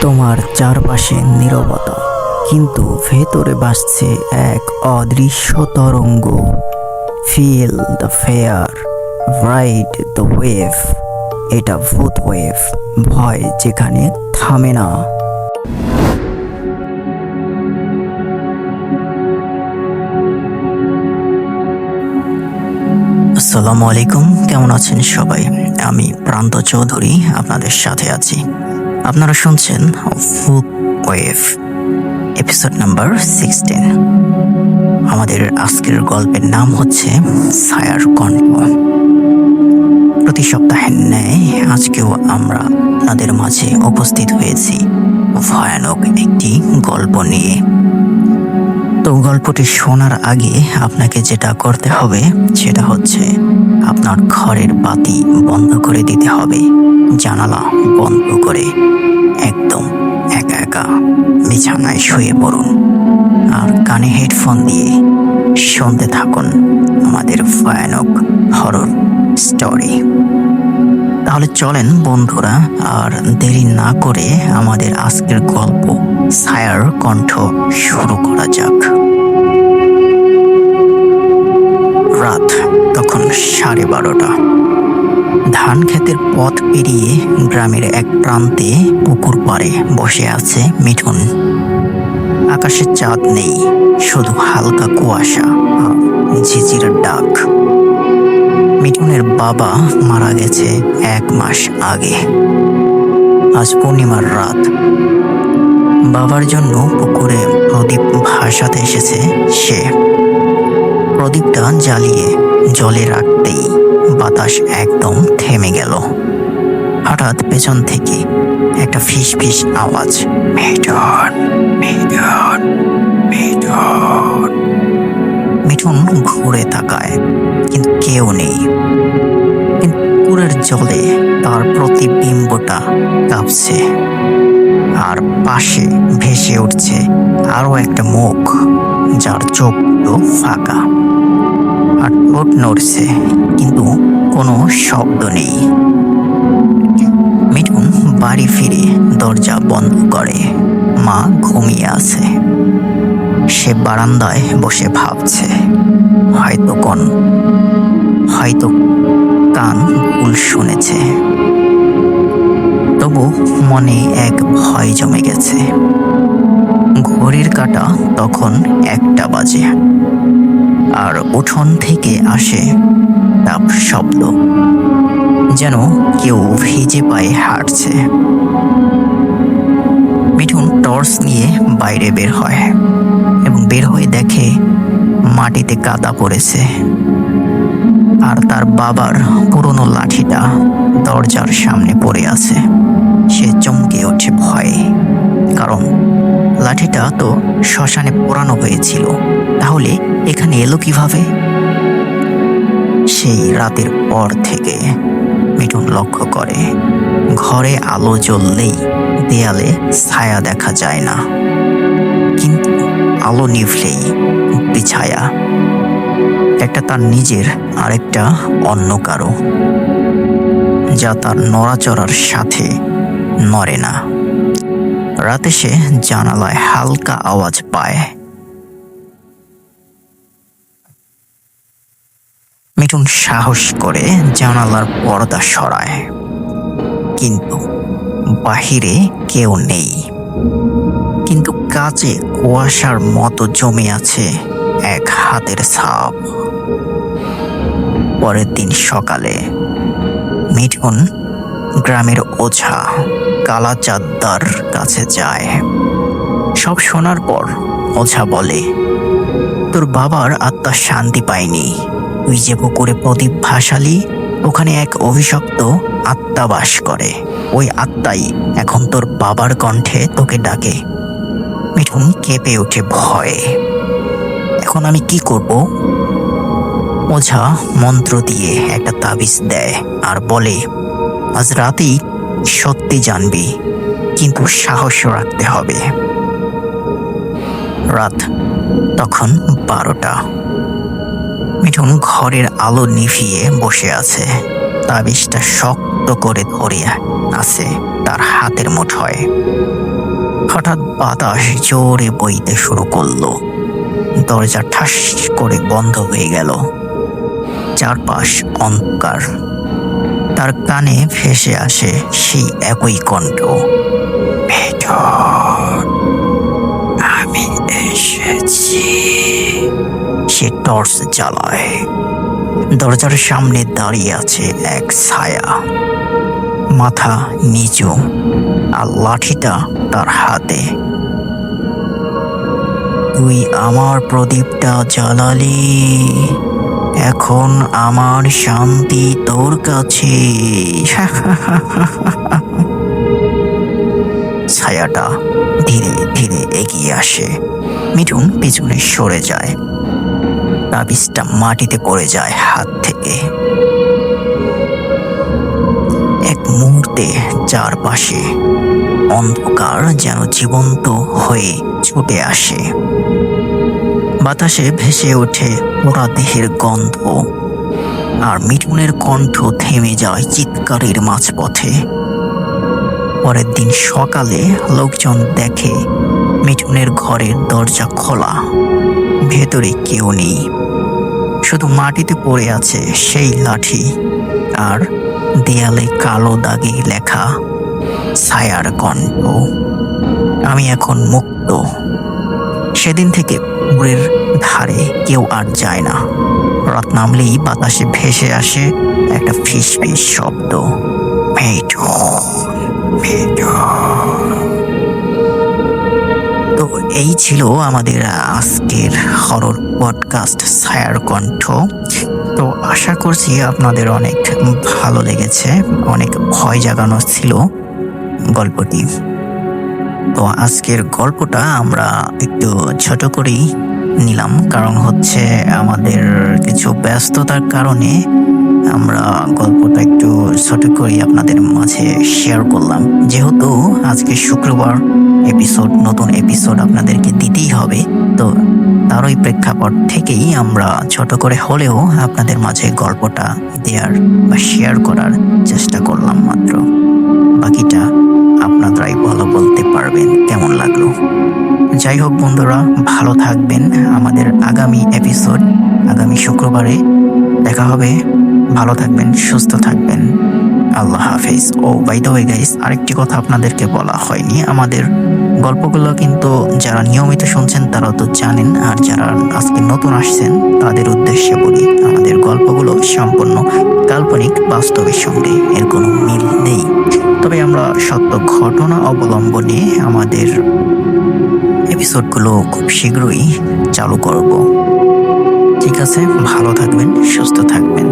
তোমার চারপাশে নীরবতা, কিন্তু ভেতরে ভাসছে এক অদৃশ্য তরঙ্গ। Feel the fair, ride the wave. এটা ভূত ওয়েভ, ভয় যেখানে থামে না। আসসালামু আলাইকুম, কেমন আছেন সবাই? আমি প্রান্ত চৌধুরী আপনাদের সাথে আছি। আপনারা শুনছেন ভূত ওয়েভ, এপিসোড নাম্বার 16। আমাদের আজকের গল্পের নাম হচ্ছে ছায়ার কণ্ঠ। প্রতি সপ্তাহের ন্যায় আজকেও আমরা আপনাদের মাঝে উপস্থিত হয়েছি ভয়ানক একটি গল্প নিয়ে। তো গল্পটি শোনার আগে আপনাকে যেটা করতে হবে সেটা হচ্ছে আপনার ঘরের বাতি বন্ধ করে দিতে হবে, জানালা বন্ধ করে একদম একা একা বিছানায় শুয়ে পড়ুন আর কানে হেডফোন দিয়ে শুনতে থাকুন আমাদের ভয়ানক হরর স্টোরি। তাহলে চলেন বন্ধুরা, আর দেরি না করে আমাদের আজকের গল্প ছায়ার কণ্ঠ শুরু করা যাক। রাত তখন 12:30। ধান ক্ষেতের পথ পেরিয়ে গ্রামের এক প্রান্তে পুকুর পাড়ে বসে আছে মিঠুন। আকাশে চাঁদ নেই, শুধু হালকা কুয়াশা আর ঝিঝির ডাক। মিঠুনের বাবা মারা গেছে 1 মাস আগে। আজ পূর্ণিমার রাত। বাবার জন্য পুকুরে প্রদীপ ভাসাতে এসেছে সে। প্রদীপটা জ্বালিয়ে জলে রাখতেই বাতাস একদম থেমে গেল। হঠাৎ পেছন থেকে একটা ফিস ফিস আওয়াজ, মিঠুন, মিঠুন, মিঠুন। মিঠুন ঘুরে তাকায়, কিন্তু কেউ নেই। কিন্তু পুকুরের জলে তার প্রতিবিম্বটা কাঁপছে, আর পাশে ভেসে উঠছে আরো একটা মুখ, যার চোখগুলো ফাঁকা আর ঠোঁট নড়ছে, কিন্তু কোনো শব্দ নেই। মিঠুন বাড়ি ফিরে দরজা বন্ধ করে। মা ঘুমিয়ে আছে। সে বারান্দায় বসে ভাবছে, হয়তো কান ভুল শুনেছে। তবু মনে এক ভয় জমে গেছে। ঘড়ির কাঁটা তখন 1টা বাজে, আর উঠোন থেকে আসে টাপ শব্দ, যেন কেউ ভিজে পায়ে হাঁটছে। মিঠুন টর্চ নিয়ে বাইরে বের হয় এবং বের হয়ে দেখে মাটিতে কাদা পড়েছে, আর তার বাবার পুরনো লাঠিটা দরজার সামনে পড়ে আছে। সে চমকে ওঠে ভয়ে, কারণ লাঠিটা তো শ্মশানে পোড়ানো হয়েছিল। তাহলে এখানে এলো কিভাবে? সেই রাতের পর থেকে মিঠুন লক্ষ্য করে, ঘরে আলো জ্বললেই দেয়ালে ছায়া দেখা যায় না, কিন্তু আলো নিভলেই ছায়া, একটা তার নিজের, আরেকটা অন্য কারো, যা তার নড়াচড়ার সাথে নড়ে না। রাতে সে জানালায় হালকা আওয়াজ পায়। মিঠুন সাহস করে জানালার পর্দা সরায়, কিন্তু বাহিরে কেউ নেই। কিন্তু কাছে কুয়াশার মতো জমে আছে এক হাতের ছাপ। পরের দিন সকালে মিঠুন গ্রামের ওঝা কালাচাঁদার কাছে যায়। সব শোনার পর ওঝা বলে, তোর বাবার আত্মা শান্তি পায়নি। তুই যে পুকুরে প্রদীপ ভাসালি, ওখানে এক অভিশপ্ত আত্মা বাস করে। ওই আত্মাই এখন তোর বাবার কণ্ঠে তোকে ডাকে। মিঠুন কেঁপে ওঠে ভয়ে। এখন আমি কি করব? ওঝা মন্ত্র দিয়ে একটা তাবিজ দেয় আর বলে, আজ রাতেই সত্যি জানবি, কিন্তু সাহস রাখতে হবে। রাত তখন 12টা। মিঠুন ঘরের আলো নিভিয়ে বসে আছে। তাবিজটা শক্ত করে ধরে আছে তার হাতের মুঠোয়। হঠাৎ বাতাস জোরে বইতে শুরু করলো। দরজা ঠাস করে বন্ধ হয়ে গেল। চারপাশ অন্ধকার। তার কানে ভেসে আসে সেই একই কণ্ঠ, ভেতর আমি এসেছি। সে টর্চ জ্বালায়। দরজার সামনে দাঁড়িয়ে আছে এক ছায়া, মাথা নিচু আর লাঠিটা তার হাতে। তুই আমার প্রদীপটা জ্বালালি, এখন আমার শান্তি তোর কাছে। ছায়াটা ধীরে ধীরে এগিয়ে আসে। মিঠুন পিছনে সরে যায়। তাবিজটা মাটিতে পড়ে যায় হাত থেকে। এক মুহূর্তে চারপাশে অন্ধকার যেন জীবন্ত হয়ে ছুটে আসে। বাতাসে ভেসে ওঠে পোড়া দেহের গন্ধ, আর মিঠুনের কণ্ঠ থেমে যায় চিৎকারের মাঝপথে। পরের দিন সকালে লোকজন দেখে মিঠুনের ঘরের দরজা খোলা, ভেতরে কেউ নেই। শুধু মাটিতে পড়ে আছে সেই লাঠি, আর দেয়ালে কালো দাগে লেখা ছায়ার কণ্ঠ, আমি এখন মুক্ত। সেদিন থেকে পুকুরের ধারে কেউ আর যায় না। রাত নামলেই বাতাসে ভেসে আসে একটা ফিস ফিস শব্দ, তো এই ছিল আমাদের আজকের হরর পডকাস্ট ছায়ার কণ্ঠ। তো আশা করছি আপনাদের অনেক ভালো লেগেছে, অনেক ভয় জাগানো ছিল গল্পটি। তো আজকের গল্পটা আমরা একটু ছোট করেই নিলাম, কারণ হচ্ছে আমাদের কিছু ব্যস্ততার কারণে আমরা গল্পটা একটু ছোট করে আপনাদের মাঝে শেয়ার করলাম। যেহেতু আজকে শুক্রবার, নতুন এপিসোড আপনাদেরকে দিতেই হবে, তো তারই প্রেক্ষাপট থেকেই আমরা ছোট করে হলেও আপনাদের মাঝে গল্পটা দেওয়ার বা শেয়ার করার চেষ্টা করলাম মাত্র। বাকিটা আপনারাই ভালো বলতে পারবেন কেমন লাগলো। যাই হোক বন্ধুরা, ভালো থাকবেন। আমাদের আগামী এপিসোড আগামী শুক্রবারে দেখা হবে। ভালো থাকবেন, সুস্থ থাকবেন। আল্লাহ হাফেজ। ও বাই দ্য ওয়ে গাইস, আরেকটি কথা আপনাদেরকে বলা হয়নি, আমাদের গল্পগুলো কিন্তু যারা নিয়মিত শুনছেন তারাও তো জানেন, আর যারা আজকে নতুন আসছেন তাদের উদ্দেশ্যে বলি, আমাদের গল্পগুলো সম্পূর্ণ কাল্পনিক, বাস্তবের সঙ্গে এর কোনো মিল নেই। তবে আমরা সত্য ঘটনা অবলম্বনে আমাদের এপিসোডগুলো খুব শীঘ্রই চালু করব। ঠিক আছে, ভালো থাকবেন, সুস্থ থাকবেন।